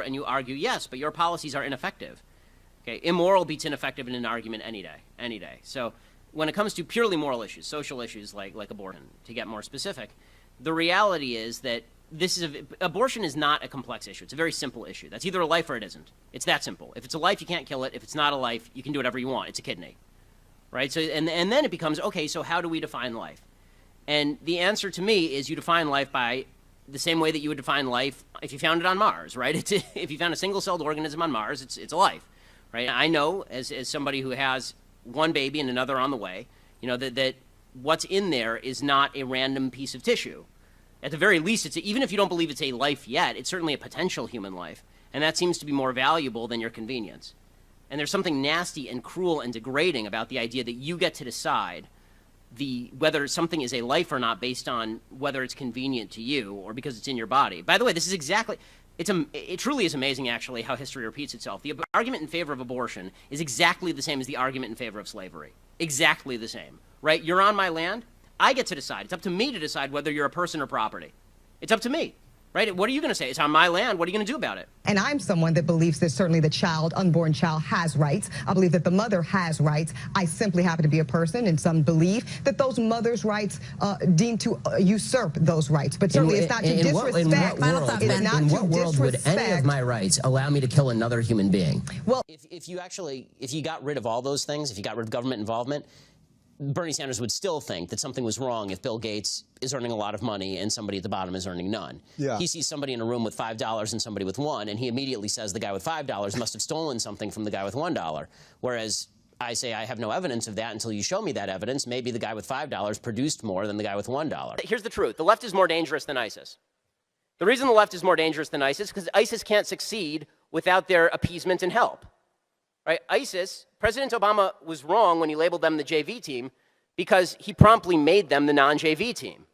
and you argue, yes, but your policies are ineffective. Okay, immoral beats ineffective in an argument any day. So when it comes to purely moral issues, social issues like abortion, to get more specific, the reality is that abortion is not a complex issue. It's a very simple issue. That's either a life or it isn't. It's that simple. If it's a life, you can't kill it. If it's not a life, you can do whatever you want. It's a kidney, right? So and then it becomes, okay, so how do we define life? And the answer to me is you define life by the same way that you would define life if you found it on Mars, right? If you found a single-celled organism on Mars, it's a life, right? I know, as somebody who has one baby and another on the way, you know, that what's in there is not a random piece of tissue. At the very least, even if you don't believe it's a life yet, it's certainly a potential human life, and that seems to be more valuable than your convenience. And there's something nasty and cruel and degrading about the idea that you get to decide whether something is a life or not based on whether it's convenient to you or because it's in your body. By the way, this is exactly, it truly is amazing actually how history repeats itself. The argument in favor of abortion is exactly the same as the argument in favor of slavery. Exactly the same, right? You're on my land, I get to decide. It's up to me to decide whether you're a person or property. It's up to me. Right? What are you going to say? It's on my land. What are you going to do about it? And I'm someone that believes that certainly the unborn child has rights. I believe that the mother has rights. I simply happen to be a person, and some believe that those mothers' rights deem to usurp those rights. But certainly it's not to disrespect. In what world would any of my rights allow me to kill another human being? Well, if you got rid of all those things, if you got rid of government involvement, Bernie Sanders would still think that something was wrong if Bill Gates is earning a lot of money and somebody at the bottom is earning none. Yeah. He sees somebody in a room with $5 and somebody with $1, and he immediately says the guy with $5 must have stolen something from the guy with $1. Whereas I say I have no evidence of that until you show me that evidence. Maybe the guy with $5 produced more than the guy with $1. Here's the truth. The left is more dangerous than ISIS. The reason the left is more dangerous than ISIS is because ISIS can't succeed without their appeasement and help. Right? ISIS, President Obama was wrong when he labeled them the JV team because he promptly made them the non-JV team.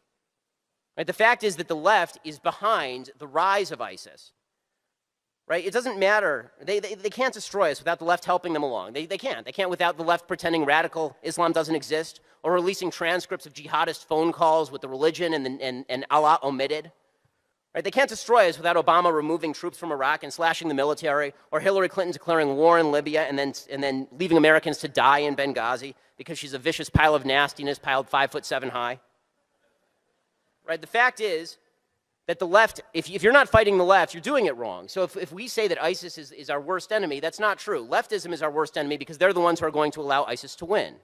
Right? The fact is that the left is behind the rise of ISIS. Right? It doesn't matter. They can't destroy us without the left helping them along. They can't. They can't without the left pretending radical Islam doesn't exist or releasing transcripts of jihadist phone calls with the religion and Allah omitted. Right? They can't destroy us without Obama removing troops from Iraq and slashing the military, or Hillary Clinton declaring war in Libya and then leaving Americans to die in Benghazi because she's a vicious pile of nastiness piled 5'7" high. Right? The fact is that the left, if you're not fighting the left, you're doing it wrong. So if we say that ISIS is our worst enemy, that's not true. Leftism is our worst enemy because they're the ones who are going to allow ISIS to win.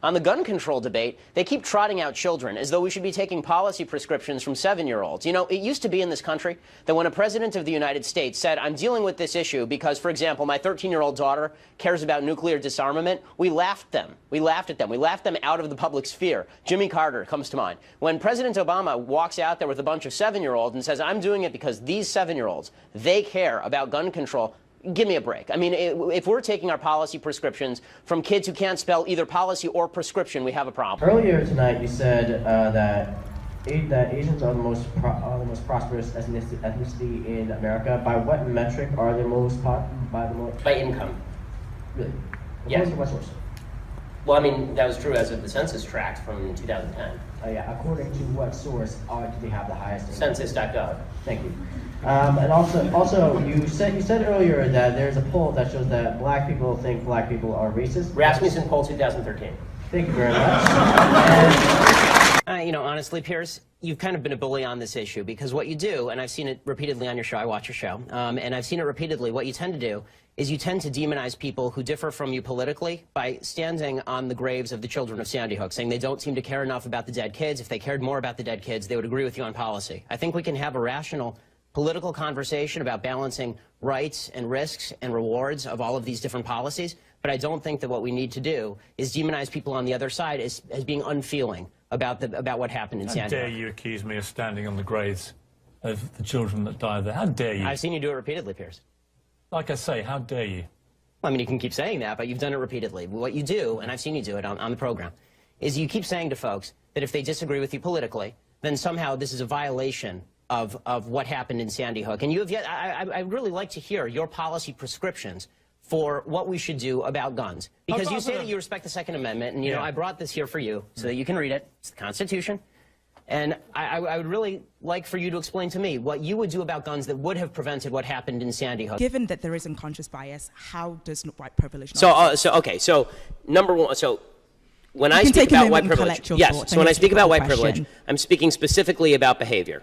On the gun control debate, they keep trotting out children as though we should be taking policy prescriptions from 7-year-olds. You know, it used to be in this country that when a president of the United States said, I'm dealing with this issue because, for example, my 13-year-old daughter cares about nuclear disarmament, we laughed at them. We laughed them out of the public sphere. Jimmy Carter comes to mind. When President Obama walks out there with a bunch of 7-year-olds and says, I'm doing it because these 7-year-olds, they care about gun control, give me a break. I mean, if we're taking our policy prescriptions from kids who can't spell either policy or prescription, we have a problem. Earlier tonight, you said that Asians are the most prosperous ethnicity in America. By what metric are they by income? Really? Yes. What source? Well, I mean, that was true as of the census tract from 2010. Yeah. According to what source do they have the highest? Census.gov. Thank you. And also, you said earlier that there's a poll that shows that black people think black people are racist. Rasmussen poll 2013. Thank you very much. You know, honestly, Pierce, you've kind of been a bully on this issue because what you do, and I've seen it repeatedly on your show, I watch your show, and I've seen it repeatedly, what you tend to do is you tend to demonize people who differ from you politically by standing on the graves of the children of Sandy Hook, saying they don't seem to care enough about the dead kids. If they cared more about the dead kids, they would agree with you on policy. I think we can have a rational political conversation about balancing rights and risks and rewards of all of these different policies, but I don't think that what we need to do is demonize people on the other side as being unfeeling about what happened in Sandy Hook. How dare you accuse me of standing on the graves of the children that died there? How dare you? I've seen you do it repeatedly, Pierce. Like I say, how dare you? I mean, you can keep saying that, but you've done it repeatedly. What you do, and I've seen you do it on the program, is you keep saying to folks that if they disagree with you politically, then somehow this is a violation of what happened in Sandy Hook. And you have yet, I'd really like to hear your policy prescriptions for what we should do about guns. Because you say that you respect the Second Amendment, and you know, I brought this here for you so that you can read it. It's the Constitution. And I would really like for you to explain to me what you would do about guns that would have prevented what happened in Sandy Hook. Given that there is unconscious bias, how does white privilege... So number one, so when I speak about white privilege... Yes, so when I speak about white privilege, I'm speaking specifically about behavior.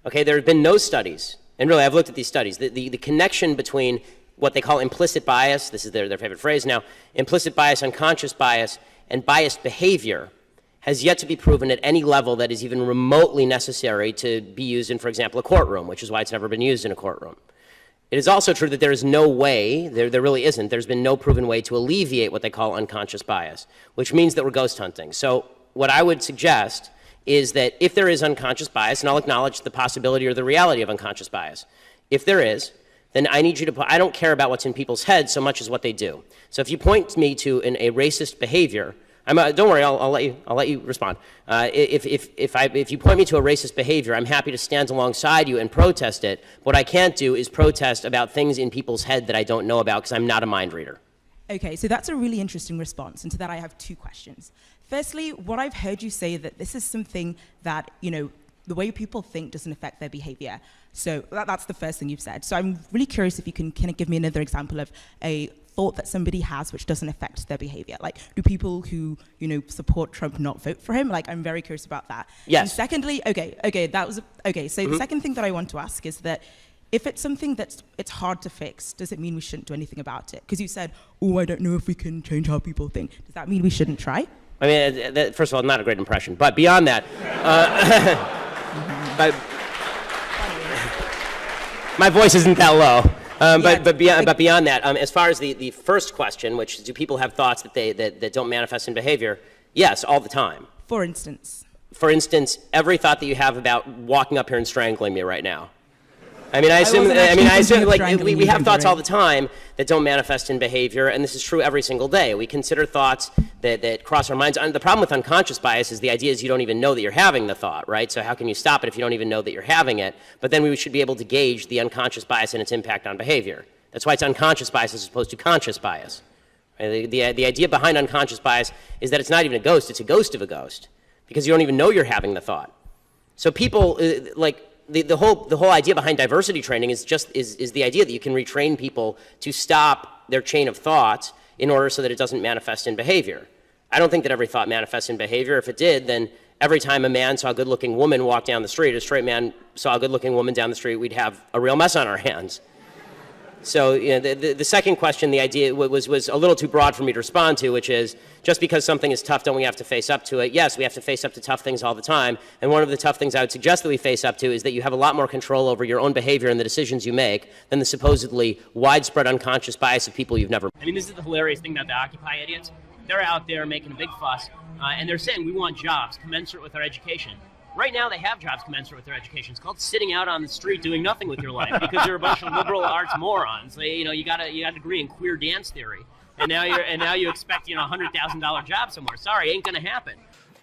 Okay, there have been no studies, and really I've looked at these studies, the connection between what they call implicit bias, this is their favorite phrase now, implicit bias, unconscious bias, and biased behavior has yet to be proven at any level that is even remotely necessary to be used in, for example, a courtroom, which is why it's never been used in a courtroom. It is also true that there is no way, there really isn't, there's been no proven way to alleviate what they call unconscious bias, which means that we're ghost hunting. So what I would suggest is that if there is unconscious bias, and I'll acknowledge the possibility or the reality of unconscious bias, if there is, then I need you to, I don't care about what's in people's heads so much as what they do. So if you point me to a racist behavior, don't worry, I'll let you respond. If you point me to a racist behavior, I'm happy to stand alongside you and protest it. What I can't do is protest about things in people's head that I don't know about because I'm not a mind reader. Okay, so that's a really interesting response, and to that I have two questions. Firstly, what I've heard you say that this is something that, you know, the way people think doesn't affect their behavior. So that's the first thing you've said. So I'm really curious if you can kind of give me another example of a thought that somebody has which doesn't affect their behavior. Like, do people who, you know, support Trump not vote for him? Like, I'm very curious about that. Yes. And secondly, so the second thing that I want to ask is that if it's something it's hard to fix, does it mean we shouldn't do anything about it? Because you said, oh, I don't know if we can change how people think. Does that mean we shouldn't try? I mean, first of all, not a great impression. But beyond that, my voice isn't that low. But beyond that, as far as the first question, which is, do people have thoughts that don't manifest in behavior? Yes, all the time. For instance? For instance, every thought that you have about walking up here and strangling me right now. I mean, I assume like we have thoughts all the time that don't manifest in behavior, and this is true every single day. We consider thoughts that cross our minds. The problem with unconscious bias is the idea is you don't even know that you're having the thought, right? So how can you stop it if you don't even know that you're having it? But then we should be able to gauge the unconscious bias and its impact on behavior. That's why it's unconscious bias as opposed to conscious bias. Right? The idea behind unconscious bias is that it's not even a ghost, it's a ghost of a ghost, because you don't even know you're having the thought. So people, the whole idea behind diversity training is the idea that you can retrain people to stop their chain of thought in order so that it doesn't manifest in behavior. I don't think that every thought manifests in behavior. If it did, then every time a man saw a good-looking woman walk down the street, a straight man saw a good-looking woman down the street, we'd have a real mess on our hands. So, you know, the second question, the idea was a little too broad for me to respond to, which is, just because something is tough, don't we have to face up to it? Yes, we have to face up to tough things all the time. And one of the tough things I would suggest that we face up to is that you have a lot more control over your own behavior and the decisions you make than the supposedly widespread unconscious bias of people you've never met. I mean, this is the hilarious thing about the Occupy idiots. They're out there making a big fuss, and they're saying we want jobs commensurate with our education. Right now, they have jobs commensurate with their education. It's called sitting out on the street doing nothing with your life because you're a bunch of liberal arts morons. You know, you got a degree in queer dance theory, and now you expect, you know, $100,000 job somewhere. Sorry, ain't gonna happen.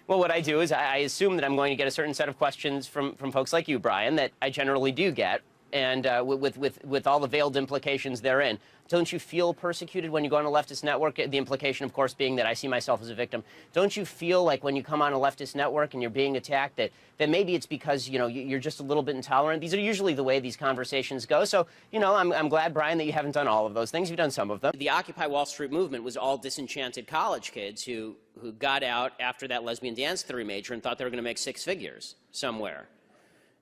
Well, what I do is I assume that I'm going to get a certain set of questions from folks like you, Brian, that I generally do get, and with all the veiled implications therein. Don't you feel persecuted when you go on a leftist network? The implication, of course, being that I see myself as a victim. Don't you feel like when you come on a leftist network and you're being attacked that maybe it's because, you know, you're just a little bit intolerant? These are usually the way these conversations go. So, you know, I'm glad, Brian, that you haven't done all of those things. You've done some of them. The Occupy Wall Street movement was all disenchanted college kids who got out after that lesbian dance theory major and thought they were going to make six figures somewhere.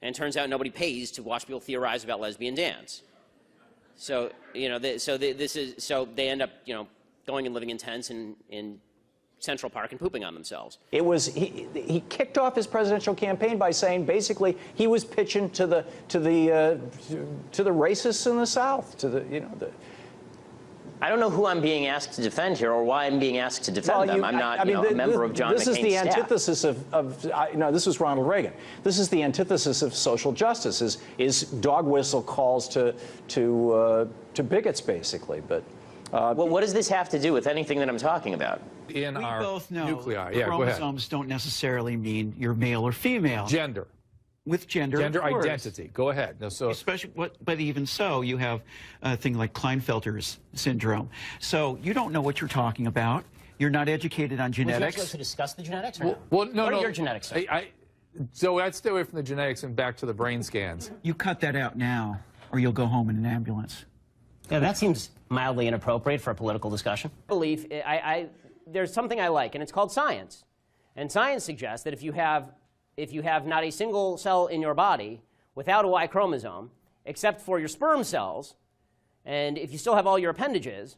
And it turns out nobody pays to watch people theorize about lesbian dance. So, you know, so they end up, you know, going and living in tents in Central Park and pooping on themselves. It was he kicked off his presidential campaign by saying basically he was pitching to the racists in the South, I don't know who I'm being asked to defend here or why I'm being asked to defend them. I'm not a member of John McCain's staff. This is the antithesis no, this was Ronald Reagan. This is the antithesis of social justice, is dog whistle calls to bigots, basically. But well, what does this have to do with anything that I'm talking about? We both know nuclei. chromosomes don't necessarily mean you're male or female. Gender. With gender identity. Go ahead. No, so especially, but even so, you have a thing like Klinefelter's syndrome. So you don't know what you're talking about. You're not educated on genetics. Would you like to discuss the genetics? Or well, no, what are your genetics? So I'd stay away from the genetics and back to the brain scans. You cut that out now, or you'll go home in an ambulance. Yeah, that seems mildly inappropriate for a political discussion. There's something I like, and it's called science. And science suggests that if you have not a single cell in your body without a Y chromosome, except for your sperm cells, and if you still have all your appendages,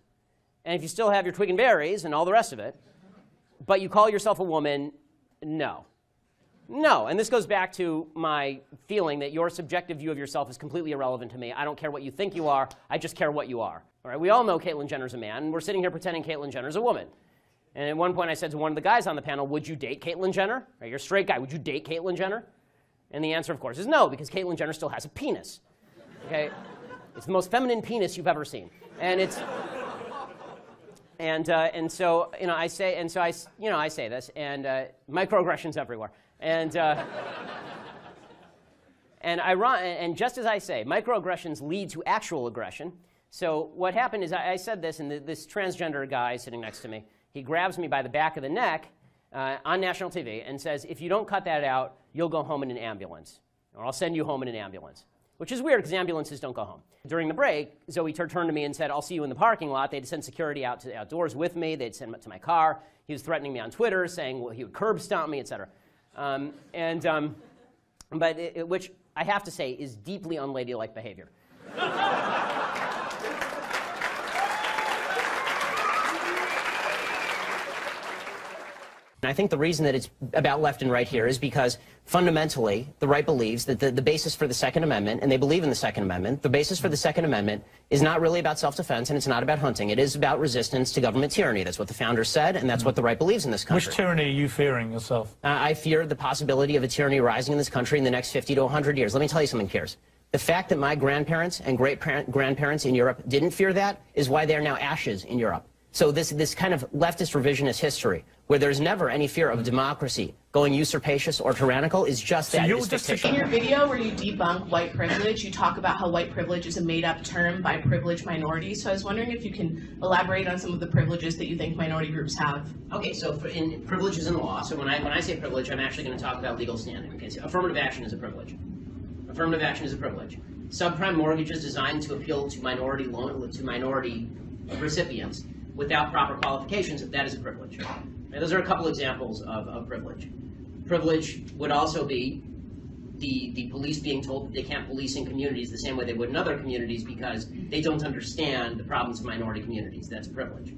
and if you still have your twig and berries and all the rest of it, but you call yourself a woman, no. No, and this goes back to my feeling that your subjective view of yourself is completely irrelevant to me. I don't care what you think you are, I just care what you are. All right? We all know Caitlyn Jenner's a man, and we're sitting here pretending Caitlyn Jenner's a woman. And at one point I said to one of the guys on the panel, would you date Caitlyn Jenner? Right, you're a straight guy, would you date Caitlyn Jenner? And the answer, of course, is no, because Caitlyn Jenner still has a penis. Okay? It's the most feminine penis you've ever seen. And it's... And so, you know, I say this, and microaggressions everywhere. And just as I say, microaggressions lead to actual aggression. So what happened is I said this, and this transgender guy sitting next to me, he grabs me by the back of the neck on national TV and says, if you don't cut that out, you'll go home in an ambulance, or I'll send you home in an ambulance. Which is weird, because ambulances don't go home. During the break, Zoe turned to me and said, I'll see you in the parking lot. They'd send security out to the outdoors with me. They'd send him to my car. He was threatening me on Twitter, saying well, he would curb stomp me, et cetera. Which I have to say is deeply unladylike behavior. And I think the reason that it's about left and right here is because fundamentally the right believes that the basis for the Second Amendment, and they believe in the Second Amendment, the basis for the Second Amendment is not really about self-defense and it's not about hunting. It is about resistance to government tyranny. That's what the founders said, and that's what the right believes in this country. Which tyranny are you fearing yourself? I fear the possibility of a tyranny rising in this country in the next 50 to 100 years. Let me tell you something, Piers. The fact that my grandparents and great-grandparents in Europe didn't fear that is why they're now ashes in Europe. So this kind of leftist revisionist history, where there's never any fear of democracy going usurpacious or tyrannical, is just that. In your video where you debunk white privilege, you talk about how white privilege is a made-up term by privileged minorities. So I was wondering if you can elaborate on some of the privileges that you think minority groups have. Okay, so in privileges in law, so when I say privilege, I'm actually going to talk about legal standing. Okay, so affirmative action is a privilege. Affirmative action is a privilege. Subprime mortgages designed to appeal to minority recipients without proper qualifications, that is a privilege. Now, those are a couple examples of privilege. Privilege would also be the police being told that they can't police in communities the same way they would in other communities because they don't understand the problems of minority communities. That's a privilege.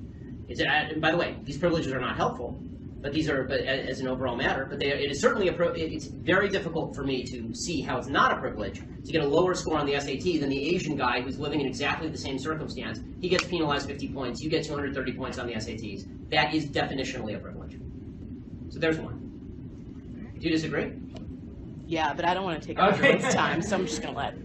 By the way, these privileges are not helpful, but these are, as an overall matter, but it is certainly it's very difficult for me to see how it's not a privilege to get a lower score on the SAT than the Asian guy who's living in exactly the same circumstance. He gets penalized 50 points, you get 230 points on the SATs. That is definitionally a privilege. So there's one. Do you disagree? Yeah, but I don't want to take up everyone's time, so I'm just going to let.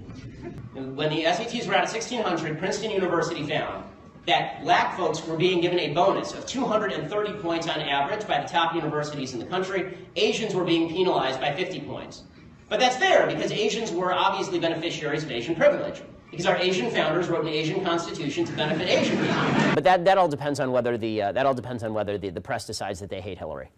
When the SATs were out of 1600, Princeton University found that black folks were being given a bonus of 230 points on average by the top universities in the country. Asians were being penalized by 50 points. But that's fair, because Asians were obviously beneficiaries of Asian privilege, because our Asian founders wrote an Asian constitution to benefit Asian people. But that all depends on whether the press decides that they hate Hillary.